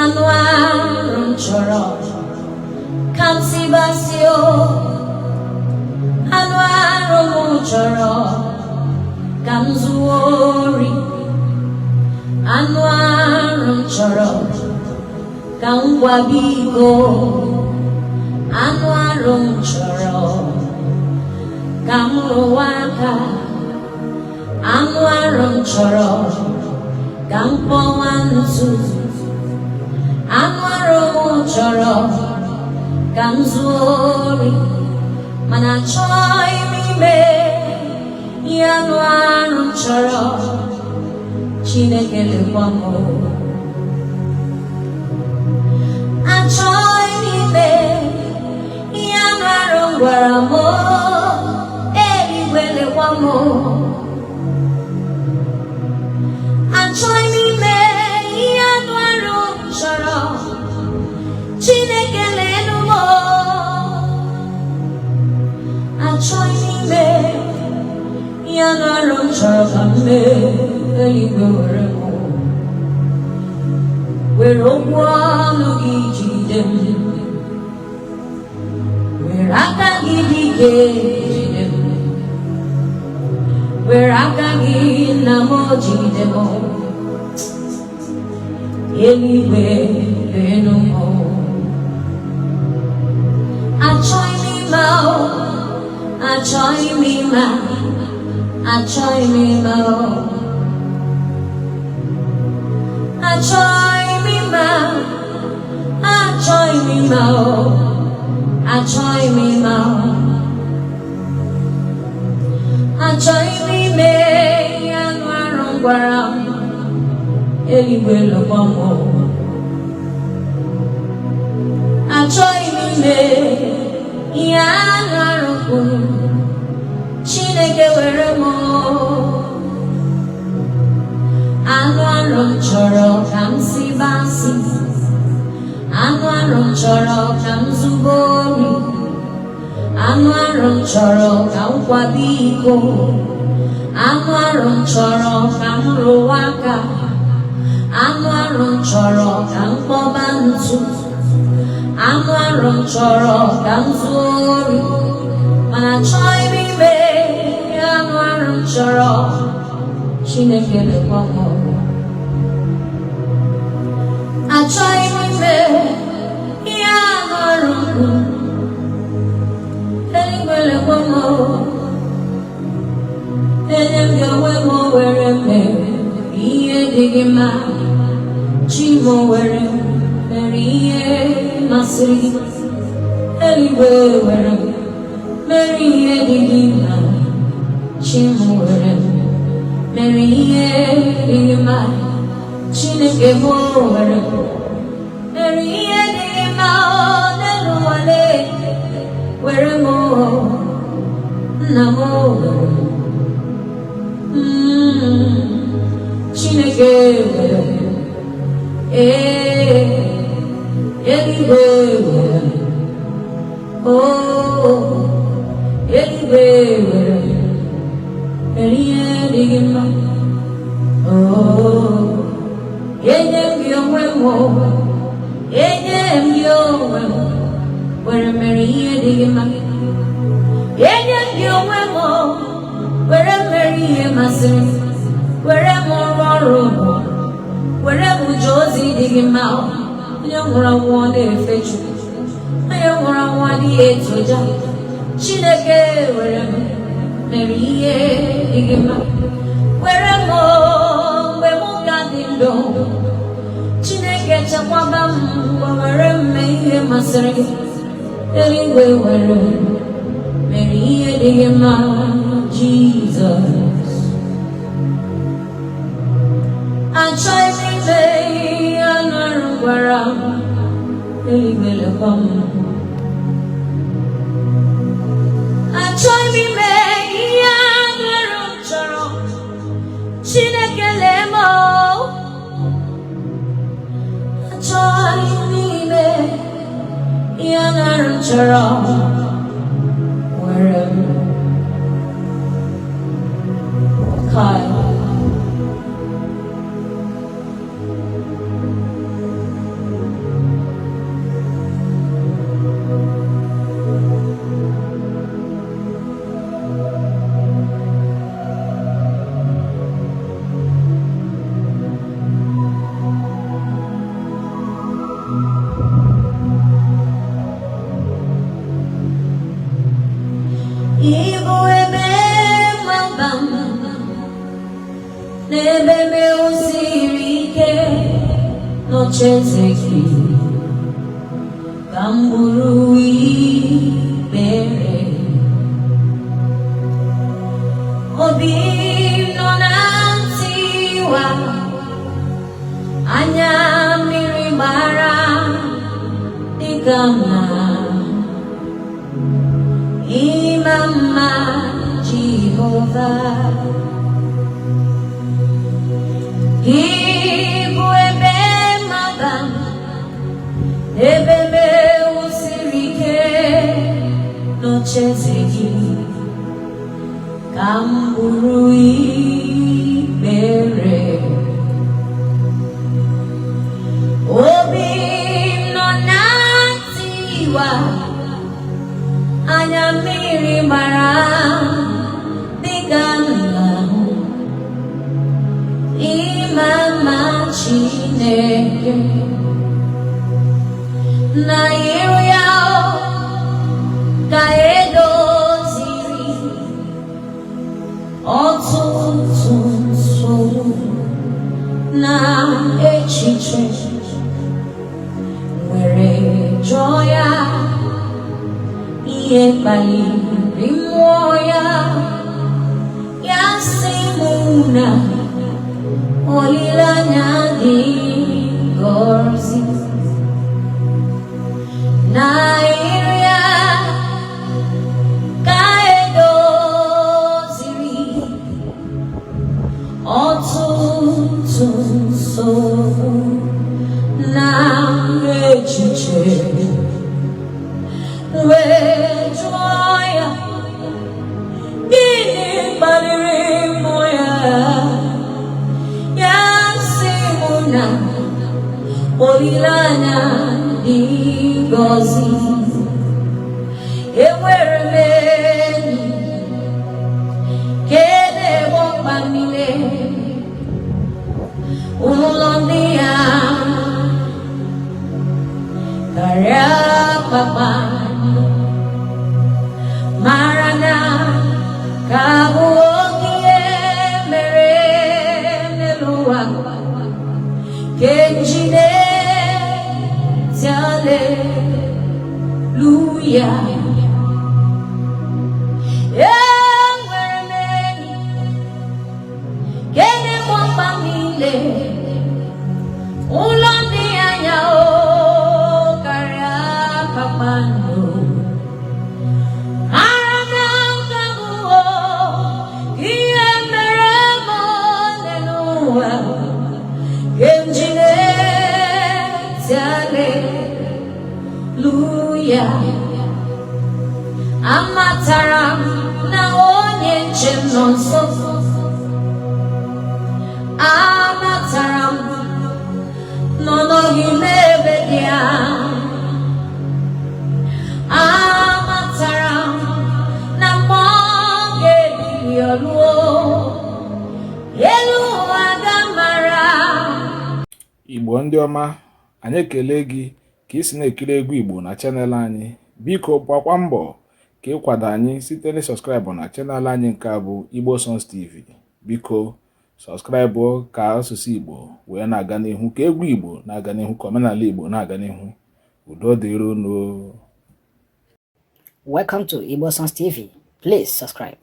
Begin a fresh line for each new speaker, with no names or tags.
Anwarum choro Kamsi basio Anwarum choro Kamzuori Anwarum choro Kamwabigo Anwarum choro Kamruwaka Anwarum choro Kampowansu Anwarum choro Kamzuori Mana choy mi me Anwarum choro Chineke lekwamo Achoy mi me Anwarum gwaramo Eligwe lekwamo Achoy mi me Anwarum choro Chineke lenumo Achoy mi me Anwarum choro kame Eligwe weremo Werokwamu gijidem Weraka gidike Weraka ginamojidemo Eligwe lenumo Achoy mi mao Achoy mi ma Achoy mi mao Achoy mi ma Achoy mi mao Achoy mi mao Achoy mi me Anwarum gwaram Eligwe lekwamo Achoy mi me Anwarum Chineke weremo Anwarum choro kamsi basi Anwarum choro kamzugori Anwarum choro kamkwabiko Anwarum choro kamruwaka Anwarum choro kampobantu Anwarum choro kamzuori Mana choy mi me Anwarum choro Chineke lekwamo Achoy mi me Anwarum Eligwe lekwamo Enyem yowemo wereme Iye digima Chimo wereme Iye masri Eligwe wereme Iye digima Chimo wereme Iye digima Chineke mo wereme Iye digima Neluwale weremo Namo Chineke Eligwe oh Eligwe Eligwe digima oh Enyem yowemo Enyem yowemo Where Mary digima Enyem yowemo Where Mary masri Where more Where Josie digima Nyamura one fechu Nyamura one etoja Chineke where Mary digima Where more Gadindo Chineke chakwabam Where me masri Eligwe where Mary digima Jesus Achoy mi me Anwarum gwaram Eligwe lekwamo Achoy mi me Anwarum choro Chineke lemo Achoy mi me Anwarum choro Wherever Kyle n'ocheeze gị ka m bụrụ ikpere. Obi nọ na ntiwa, anya mmiri gbara dịka mma ịma mma Jehova. Gị bụ ebe maba, ebe mewusiri ike n'ocheeze gị ka m bụrụ ikpere. Obi nọ na ntiwa, anya mmiri gbara dịka nna ịma mma Chineke. Na iru ya ka edoziri ọtụtụ nsogbu na echiche, were jụọ ya ihe kpaliri mmụọ ya, ya sị mụ na olileanya dị ngọzi. Na iru ya ka edoziri ọtụtụ nsogbu na echiche, wee jụọ ya gịnị kpaliri mmụọ ya, ya sị mụ na olileanya dị ngọzi. Enwere m enyi nke na-egbo mkpa niile, ụlọ ndị ya karịa kpakpando, mara na ka bụ oke mere n'elu ụwa ke njide ti aleluya. Enwere m enyi nke na-egbo mkpa niile, ụlọ ndị anya karịa kpakpando, mara na ka bụ ihe mere m n'elu ụwa ke njide ti aleluya. Amatara m na onye nche m nọ nso, amatara m na ọ nọghị n'ebe dị anya, amatara m na mgbe ọ ga-ebili oluo elu ụwa ga-amara.
Igbo ndị ọma, anyị ekele gị ka ị si na-ekiri egwu Igbo na chanel anyị. Biko gbakwa mbọ ka ịkwado anyị site na sọskraịbụ na chanel anyị nke a bụ Igbo Songs TV. Biko sọskraịbụ ka asụsụ Igbo wee na-aga n'ihu, ka egwu Igbo na-aga n'ihu, ka omenala Igbo na-aga n'ihu. Udo dịrị unu.
Welcome to Igbo Songs TV. Please subscribe.